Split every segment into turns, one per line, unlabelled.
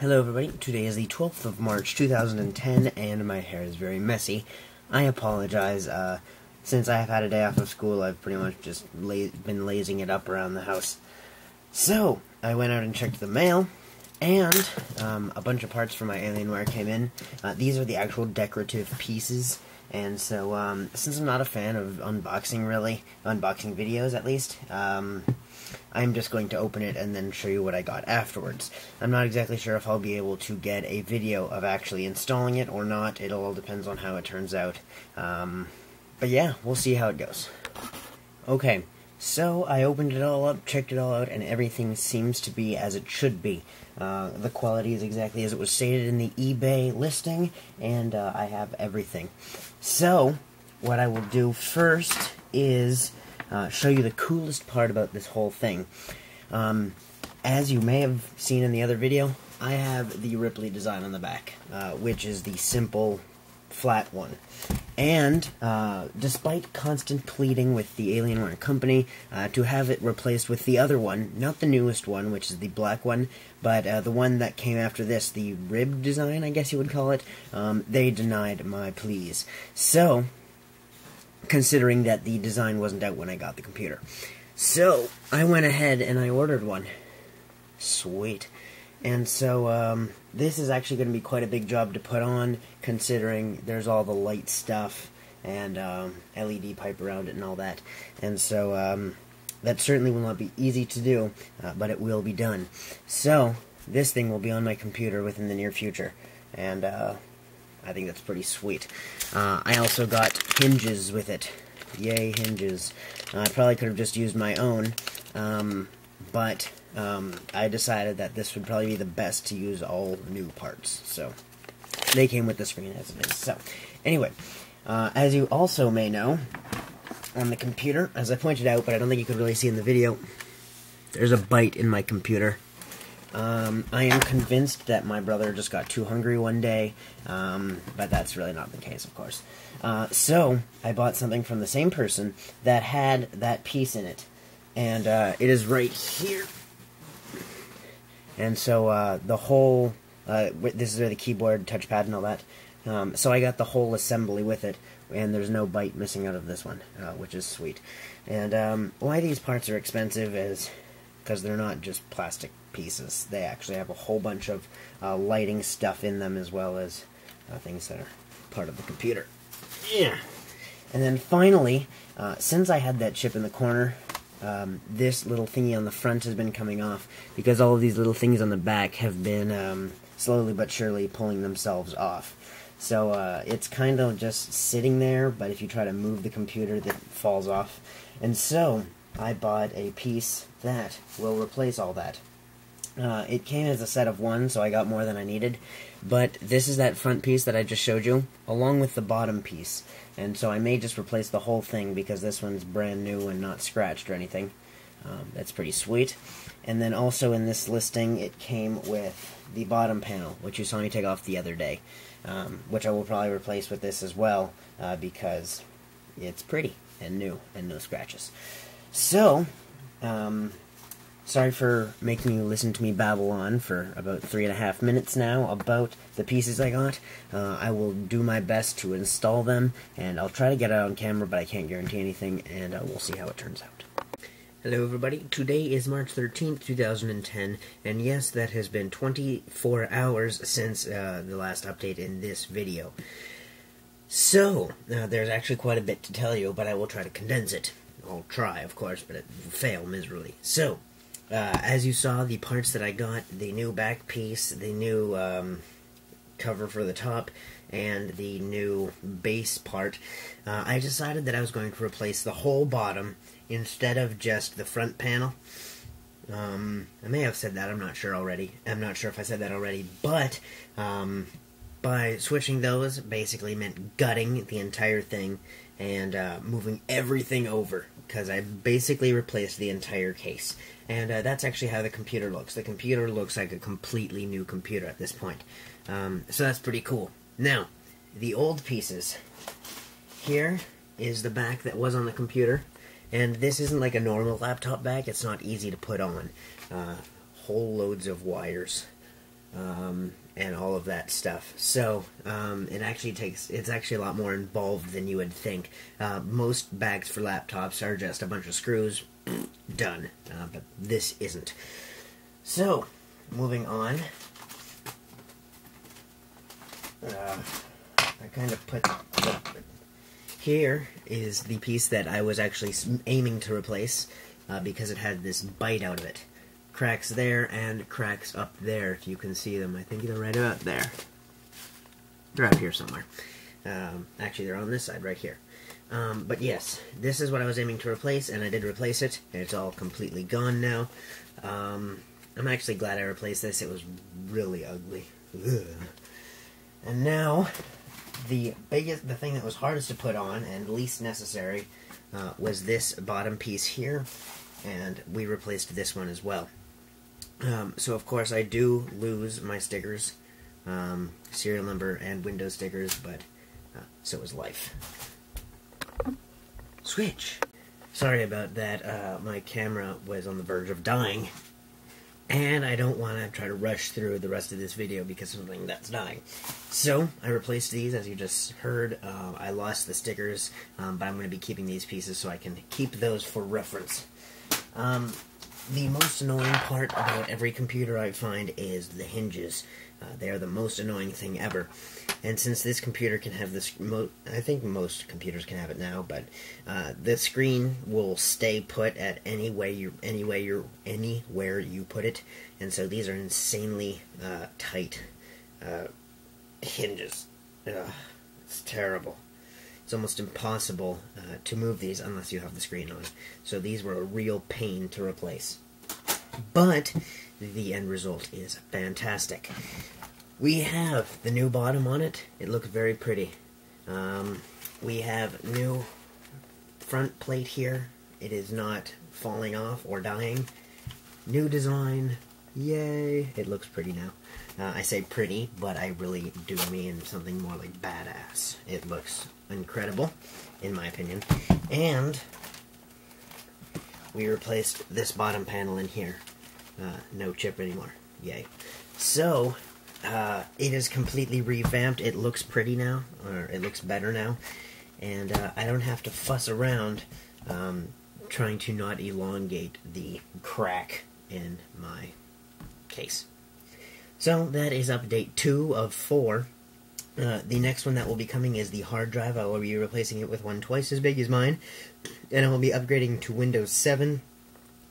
Hello everybody, today is the 12th of March 2010 and my hair is very messy. I apologize. Since I have had a day off of school, I've pretty much just been lazing it up around the house. So, I went out and checked the mail, and a bunch of parts for my Alienware came in. These are the actual decorative pieces, and so since I'm not a fan of unboxing videos at least, I'm just going to open it and then show you what I got afterwards. I'm not exactly sure if I'll be able to get a video of actually installing it or not. It all depends on how it turns out. But yeah, we'll see how it goes. Okay, so I opened it all up, checked it all out, and everything seems to be as it should be. The quality is exactly as it was stated in the eBay listing, and I have everything. So, what I will do first is show you the coolest part about this whole thing. As you may have seen in the other video, I have the Ripley design on the back, which is the simple, flat one. And despite constant pleading with the Alienware company to have it replaced with the other one, not the newest one, which is the black one, but the one that came after this, the rib design, I guess you would call it, they denied my pleas. So, considering that the design wasn't out when I got the computer. So, I went ahead and I ordered one. Sweet. And so, this is actually going to be quite a big job to put on, considering there's all the light stuff and LED pipe around it and all that. And so, that certainly will not be easy to do, but it will be done. So, this thing will be on my computer within the near future. And, I think that's pretty sweet. I also got hinges with it. Yay, hinges. I probably could have just used my own, but I decided that this would probably be the best to use all new parts. So, they came with the screen as it is. So, anyway, as you also may know, on the computer, as I pointed out, but I don't think you could really see in the video, there's a bite in my computer. I am convinced that my brother just got too hungry one day, but that's really not the case, of course. So, I bought something from the same person that had that piece in it, and it is right here. And so, the whole, this is where the keyboard, touchpad, and all that. So I got the whole assembly with it, and there's no bite missing out of this one, which is sweet. And why these parts are expensive is because they're not just plastic pieces. They actually have a whole bunch of lighting stuff in them, as well as things that are part of the computer. Yeah. And then finally, since I had that chip in the corner, this little thingy on the front has been coming off, because all of these little things on the back have been slowly but surely pulling themselves off. So it's kind of just sitting there, but if you try to move the computer, that falls off. And so I bought a piece that will replace all that. It came as a set of one, so I got more than I needed, but this is that front piece that I just showed you, along with the bottom piece, and so I may just replace the whole thing, because this one's brand new and not scratched or anything. That's pretty sweet. And then also in this listing, it came with the bottom panel, which you saw me take off the other day, which I will probably replace with this as well, because it's pretty and new and no scratches. So, sorry for making you listen to me babble on for about 3.5 minutes now about the pieces I got. I will do my best to install them, and I'll try to get it on camera, but I can't guarantee anything, and we'll see how it turns out. Hello everybody, today is March 13th, 2010, and yes, that has been 24 hours since the last update in this video. So, there's actually quite a bit to tell you, but I will try to condense it. I'll try, of course, but it will fail miserably. So, as you saw, the parts that I got, the new back piece, the new cover for the top, and the new base part, I decided that I was going to replace the whole bottom instead of just the front panel. I may have said that, I'm not sure already. I'm not sure if I said that already, but by switching those basically meant gutting the entire thing and moving everything over, because I basically replaced the entire case. And that's actually how the computer looks. The computer looks like a completely new computer at this point. So that's pretty cool. Now, the old pieces. Here is the back that was on the computer. And this isn't like a normal laptop back. It's not easy to put on. Whole loads of wires. and all of that stuff. So it's actually a lot more involved than you would think. Most bags for laptops are just a bunch of screws, done. But this isn't. So, moving on. I kind of put here is the piece that I was actually aiming to replace because it had this bite out of it. Cracks there and cracks up there, if you can see them. I think they're right about there. They're up here somewhere. Actually, they're on this side right here. But yes, this is what I was aiming to replace, and I did replace it, and it's all completely gone now. I'm actually glad I replaced this. It was really ugly. Ugh. And now, the thing that was hardest to put on and least necessary was this bottom piece here, and we replaced this one as well. So of course I do lose my stickers, serial number and Windows stickers, but so is life. Switch! Sorry about that, my camera was on the verge of dying, and I don't want to try to rush through the rest of this video because of something that's dying. So, I replaced these, as you just heard. I lost the stickers, but I'm going to be keeping these pieces so I can keep those for reference. The most annoying part about every computer I find is the hinges. They are the most annoying thing ever. And since this computer can have this, I think most computers can have it now, but the screen will stay put at anywhere you put it, and so these are insanely tight hinges. It's terrible. It's almost impossible to move these unless you have the screen on. So these were a real pain to replace. But the end result is fantastic. We have the new bottom on it. It looks very pretty. We have new front plate here. It is not falling off or dying. New design. Yay! It looks pretty now. I say pretty, but I really do mean something more like badass. It looks incredible, in my opinion. And we replaced this bottom panel in here. No chip anymore. Yay. So, it is completely revamped. It looks pretty now, or it looks better now. And I don't have to fuss around trying to not elongate the crack in my case. So that is update 2 of 4. The next one that will be coming is the hard drive. I will be replacing it with one twice as big as mine, and I will be upgrading to Windows 7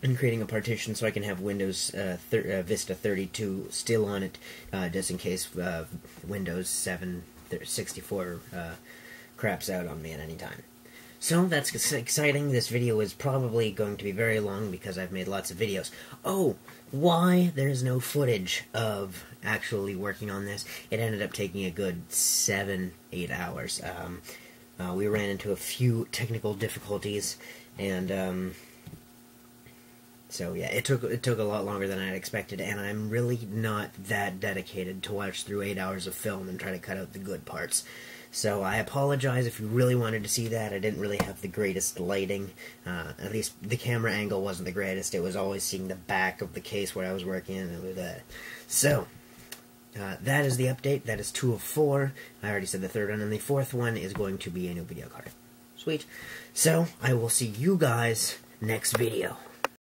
and creating a partition so I can have Windows Vista 32 still on it, just in case Windows 7 64 craps out on me at any time. So that's exciting. This video is probably going to be very long because I've made lots of videos. Oh, why there's no footage of actually working on this? It ended up taking a good 7-8 hours. We ran into a few technical difficulties, and so yeah, it took a lot longer than I had expected, and I'm really not that dedicated to watch through 8 hours of film and try to cut out the good parts. So I apologize if you really wanted to see that. I didn't really have the greatest lighting. At least the camera angle wasn't the greatest. It was always seeing the back of the case where I was working and that. So, that is the update. That is 2 of 4. I already said the third one, and the fourth one is going to be a new video card. Sweet. So, I will see you guys next video.